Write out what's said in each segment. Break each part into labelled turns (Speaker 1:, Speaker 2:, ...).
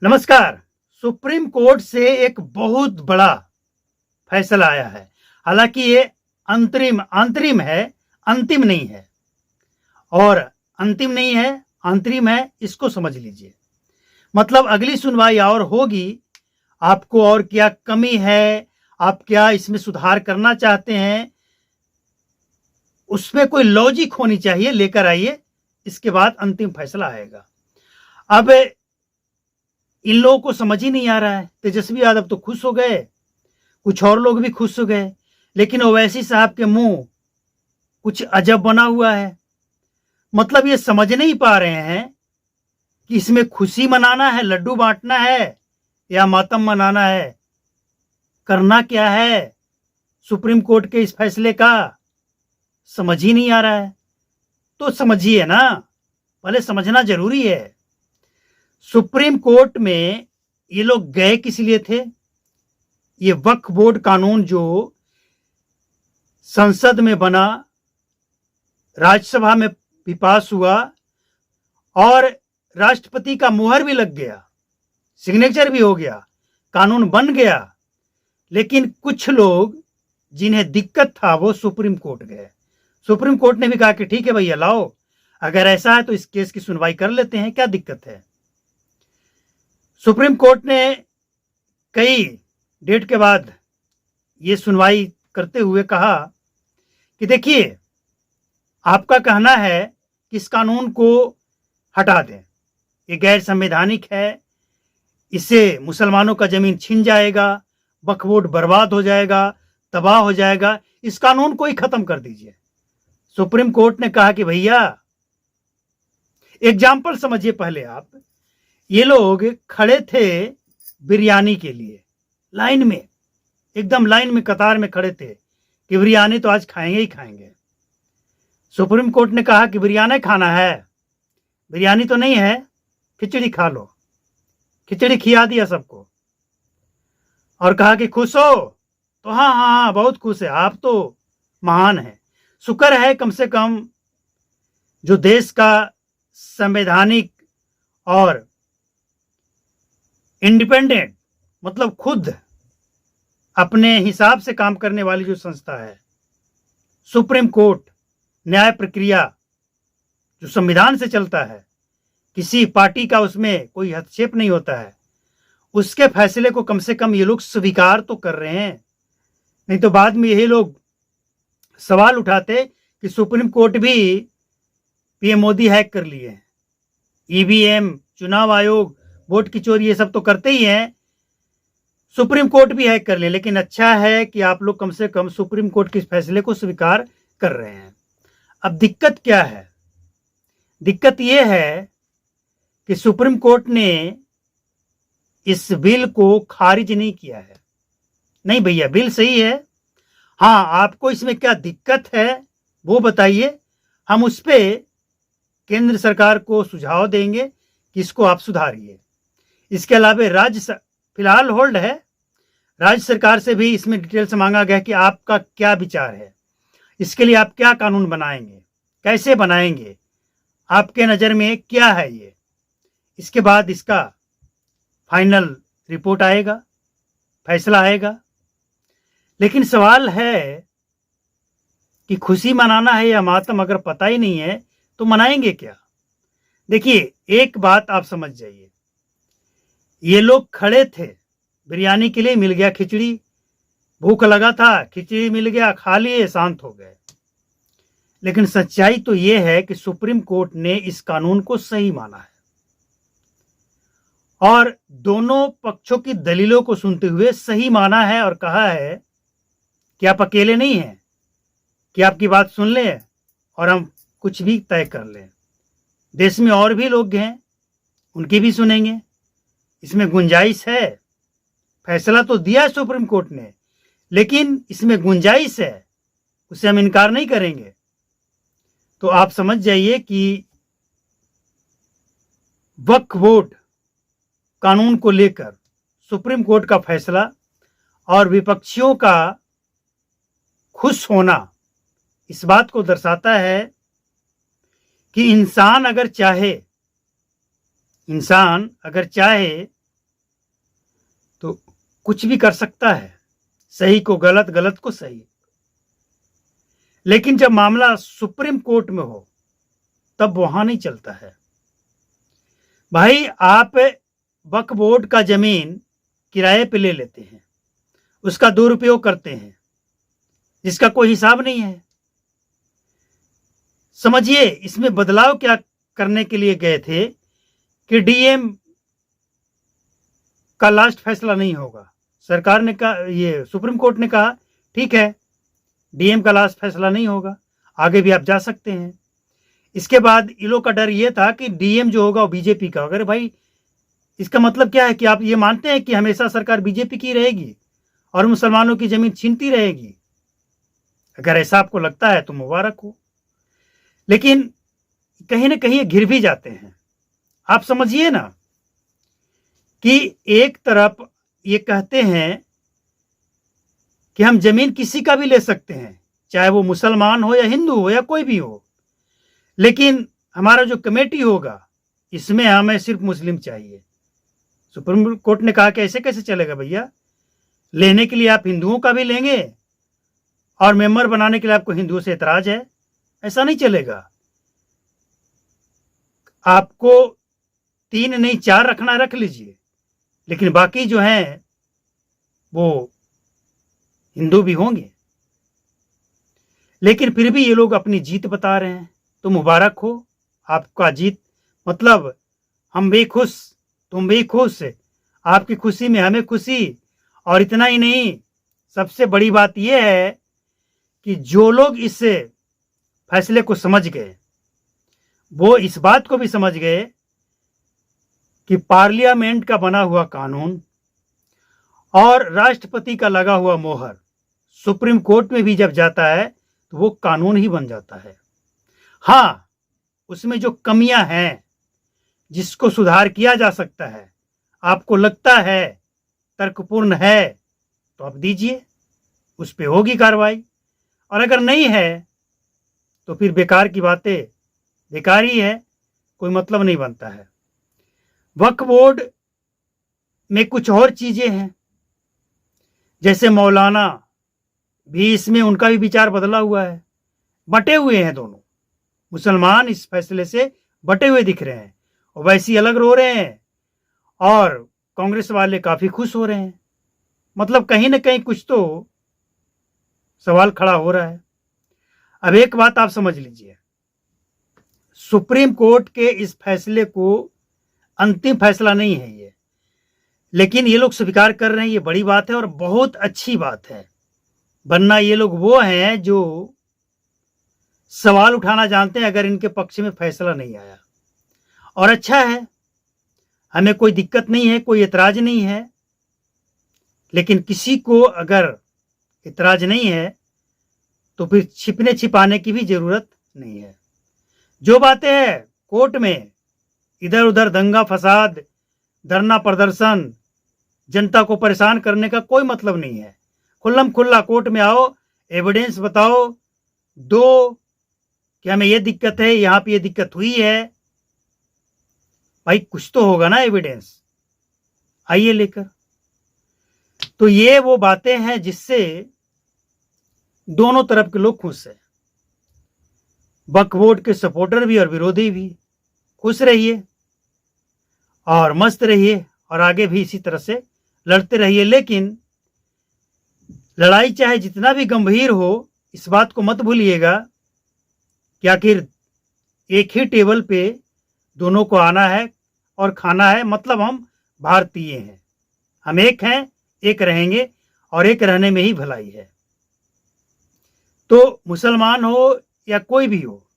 Speaker 1: नमस्कार। Supreme court से एक बहुत बड़ा फैसला आया है। हालांकि ये अंतरिम है, अंतिम नहीं है। और अंतिम नहीं है, अंतरिम है, इसको समझ लीजिए। मतलब अगली सुनवाई और होगी। आपको और क्या कमी है, आप क्या इसमें सुधार करना चाहते हैं, उसमें कोई लॉजिक होनी चाहिए, लेकर आइए। इसके बाद अंतिम फैसला आएगा। अब इन लोगों को समझ ही नहीं आ रहा है। तेजस्वी यादव तो खुश हो गए, कुछ और लोग भी खुश हो गए, लेकिन ओवैसी साहब के मुंह कुछ अजब बना हुआ है। मतलब ये समझ नहीं पा रहे हैं कि इसमें खुशी मनाना है, लड्डू बांटना है, या मातम मनाना है, करना क्या है सुप्रीम कोर्ट के इस फैसले का, समझ ही नहीं आ रहा है। तो समझिए ना, पहले समझना जरूरी है। सुप्रीम कोर्ट में ये लोग गए किस लिए थे? ये वक्फ बोर्ड कानून जो संसद में बना, राज्यसभा में भी पास हुआ और राष्ट्रपति का मुहर भी लग गया, सिग्नेचर भी हो गया, कानून बन गया, लेकिन कुछ लोग जिन्हें दिक्कत था वो सुप्रीम कोर्ट गए। सुप्रीम कोर्ट ने भी कहा कि ठीक है भैया, लाओ, अगर ऐसा है तो इस केस की सुनवाई कर लेते हैं, क्या दिक्कत है। सुप्रीम कोर्ट ने कई डेट के बाद ये सुनवाई करते हुए कहा कि देखिए, आपका कहना है कि इस कानून को हटा दें, ये गैर संवैधानिक है, इससे मुसलमानों का जमीन छिन जाएगा, वक्फ बोर्ड बर्बाद हो जाएगा, तबाह हो जाएगा, इस कानून को ही खत्म कर दीजिए। सुप्रीम कोर्ट ने कहा कि भैया, एग्जाम्पल समझिए पहले आप। ये लोग खड़े थे बिरयानी के लिए, लाइन में, एकदम लाइन में, कतार में खड़े थे कि बिरयानी तो आज खाएंगे ही खाएंगे। सुप्रीम कोर्ट ने कहा कि बिरयानी खाना है, बिरयानी तो नहीं है, खिचड़ी खा लो। खिचड़ी खिला दिया सबको और कहा कि खुश हो? तो हाँ हाँ हाँ, बहुत खुश है, आप तो महान हैं। शुक्र है कम से कम जो देश का संवैधानिक और इंडिपेंडेंट, मतलब खुद अपने हिसाब से काम करने वाली जो संस्था है सुप्रीम कोर्ट, न्याय प्रक्रिया जो संविधान से चलता है, किसी पार्टी का उसमें कोई हस्तक्षेप नहीं होता है, उसके फैसले को कम से कम ये लोग स्वीकार तो कर रहे हैं। नहीं तो बाद में यही लोग सवाल उठाते कि सुप्रीम कोर्ट भी पीएम मोदी हैक कर लिए हैं, ईवीएम, चुनाव आयोग, वोट की चोरी, ये सब तो करते ही हैं, सुप्रीम कोर्ट भी हैक कर लिए। लेकिन अच्छा है कि आप लोग कम से कम सुप्रीम कोर्ट के फैसले को स्वीकार कर रहे हैं। अब दिक्कत क्या है? दिक्कत यह है कि सुप्रीम कोर्ट ने इस बिल को खारिज नहीं किया है। नहीं भैया, बिल सही है। हाँ, आपको इसमें क्या दिक्कत है वो बताइए, हम उस पर केंद्र सरकार को सुझाव देंगे कि इसको आप सुधारिए। इसके अलावा फिलहाल होल्ड है, राज्य सरकार से भी इसमें डिटेल से मांगा गया कि आपका क्या विचार है, इसके लिए आप क्या कानून बनाएंगे, कैसे बनाएंगे, आपके नज़र में क्या है ये। इसके बाद इसका फाइनल रिपोर्ट आएगा, फैसला आएगा। लेकिन सवाल है कि खुशी मनाना है या मातम, अगर पता ही नहीं है तो मनाएंगे क्या। देखिए, एक बात आप समझ जाइए, ये लोग खड़े थे बिरयानी के लिए, मिल गया खिचड़ी, भूख लगा था, खिचड़ी मिल गया, खा लिए, शांत हो गए। लेकिन सच्चाई तो यह है कि सुप्रीम कोर्ट ने इस कानून को सही माना है और दोनों पक्षों की दलीलों को सुनते हुए सही माना है और कहा है कि आप अकेले नहीं हैं, कि आपकी बात सुन लें और हम कुछ भी तय कर लें। देश में और भी लोग हैं, उनकी भी सुनेंगे, इसमें गुंजाइश है। फैसला तो दिया है सुप्रीम कोर्ट ने, लेकिन इसमें गुंजाइश है, उसे हम इनकार नहीं करेंगे। तो आप समझ जाइए कि वक्फ बोर्ड कानून को लेकर सुप्रीम कोर्ट का फैसला और विपक्षियों का खुश होना इस बात को दर्शाता है कि इंसान अगर चाहे तो कुछ भी कर सकता है, सही को गलत, गलत को सही। लेकिन जब मामला सुप्रीम कोर्ट में हो तब वहां नहीं चलता है। भाई, आप वक्फ बोर्ड का जमीन किराए पे ले लेते हैं, उसका दुरुपयोग करते हैं, जिसका कोई हिसाब नहीं है। समझिए, इसमें बदलाव क्या करने के लिए गए थे कि डीएम का लास्ट फैसला नहीं होगा। सरकार ने कहा, ये सुप्रीम कोर्ट ने कहा ठीक है, डीएम का लास्ट फैसला नहीं होगा, आगे भी आप जा सकते हैं। इसके बाद इन लोग का डर ये था कि डीएम जो होगा वो बीजेपी का। अगर भाई, इसका मतलब क्या है कि आप ये मानते हैं कि हमेशा सरकार बीजेपी की रहेगी और मुसलमानों की जमीन छीनती रहेगी? अगर ऐसा आपको लगता है तो मुबारक हो, लेकिन कहीं ना कहीं ये घिर भी जाते हैं। आप समझिए ना कि एक तरफ ये कहते हैं कि हम जमीन किसी का भी ले सकते हैं, चाहे वो मुसलमान हो या हिंदू हो या कोई भी हो, लेकिन हमारा जो कमेटी होगा इसमें हमें सिर्फ मुस्लिम चाहिए। सुप्रीम कोर्ट ने कहा कि ऐसे कैसे चलेगा भैया? लेने के लिए आप हिंदुओं का भी लेंगे और मेंबर बनाने के लिए आपको हिंदुओं से एतराज है? ऐसा नहीं चलेगा। आपको 3 नहीं 4 रखना, रख लीजिए, लेकिन बाकी जो हैं वो हिंदू भी होंगे। लेकिन फिर भी ये लोग अपनी जीत बता रहे हैं, तो मुबारक हो आपका जीत। मतलब हम भी खुश, तुम भी खुश, आपकी खुशी में हमें खुशी। और इतना ही नहीं, सबसे बड़ी बात यह है कि जो लोग इस फैसले को समझ गए वो इस बात को भी समझ गए कि पार्लियामेंट का बना हुआ कानून और राष्ट्रपति का लगा हुआ मोहर सुप्रीम कोर्ट में भी जब जाता है तो वो कानून ही बन जाता है। हाँ, उसमें जो कमियां हैं जिसको सुधार किया जा सकता है, आपको लगता है तर्कपूर्ण है, तो आप दीजिए, उस पर होगी कार्रवाई। और अगर नहीं है तो फिर बेकार की बातें बेकार ही है, कोई मतलब नहीं बनता है। वक्फ बोर्ड में कुछ और चीजें हैं, जैसे मौलाना भी, इसमें उनका भी विचार बदला हुआ है। बटे हुए हैं दोनों, मुसलमान इस फैसले से बटे हुए दिख रहे हैं, ओवैसी अलग रो रहे हैं और कांग्रेस वाले काफी खुश हो रहे हैं। मतलब कहीं ना कहीं कुछ तो सवाल खड़ा हो रहा है। अब एक बात आप समझ लीजिए, सुप्रीम कोर्ट के इस फैसले को अंतिम फैसला नहीं है ये, लेकिन ये लोग स्वीकार कर रहे हैं, ये बड़ी बात है और बहुत अच्छी बात है। वरना ये लोग वो हैं जो सवाल उठाना जानते हैं अगर इनके पक्ष में फैसला नहीं आया। और अच्छा है, हमें कोई दिक्कत नहीं है, कोई एतराज नहीं है। लेकिन किसी को अगर एतराज नहीं है तो फिर छिपने छिपाने की भी जरूरत नहीं है। जो बातें हैं कोर्ट में, इधर उधर दंगा फसाद, धरना प्रदर्शन, जनता को परेशान करने का कोई मतलब नहीं है। खुल्लम खुल्ला कोर्ट में आओ, एविडेंस बताओ, दो कि हमें ये दिक्कत है, यहां पे ये दिक्कत हुई है। भाई कुछ तो होगा ना एविडेंस, आइए लेकर। तो ये वो बातें हैं जिससे दोनों तरफ के लोग खुश हैं, वक्फ बोर्ड के सपोर्टर भी और विरोधी भी। खुश रहिए और मस्त रहिए और आगे भी इसी तरह से लड़ते रहिए। लेकिन लड़ाई चाहे जितना भी गंभीर हो, इस बात को मत भूलिएगा कि आखिर एक ही टेबल पे दोनों को आना है और खाना है। मतलब हम भारतीय हैं, हम एक हैं, एक रहेंगे और एक रहने में ही भलाई है। तो मुसलमान हो या कोई भी हो,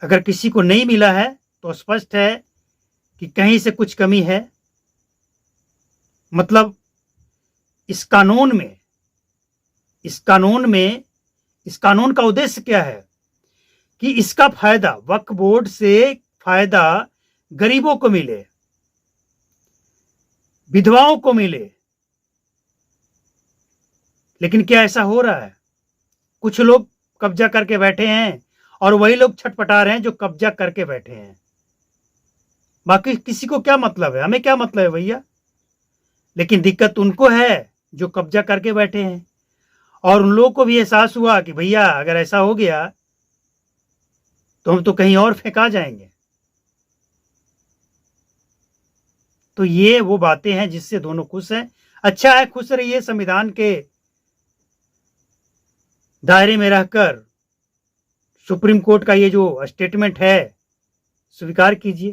Speaker 1: अगर किसी को नहीं मिला है तो स्पष्ट है कि कहीं से कुछ कमी है। मतलब इस कानून का उद्देश्य क्या है कि इसका फायदा, वक्फ बोर्ड से फायदा गरीबों को मिले, विधवाओं को मिले। लेकिन क्या ऐसा हो रहा है? कुछ लोग कब्जा करके बैठे हैं और वही लोग छटपटा रहे हैं जो कब्जा करके बैठे हैं। बाकी किसी को क्या मतलब है? हमें क्या मतलब है भैया? लेकिन दिक्कत उनको है जो कब्जा करके बैठे हैं, और उन लोगों को भी एहसास हुआ कि भैया अगर ऐसा हो गया तो हम तो कहीं और फेंका जाएंगे। तो ये वो बातें हैं जिससे दोनों खुश हैं। अच्छा है, खुश रहिए, संविधान के दायरे में रहकर सुप्रीम कोर्ट का ये जो स्टेटमेंट है स्वीकार कीजिए।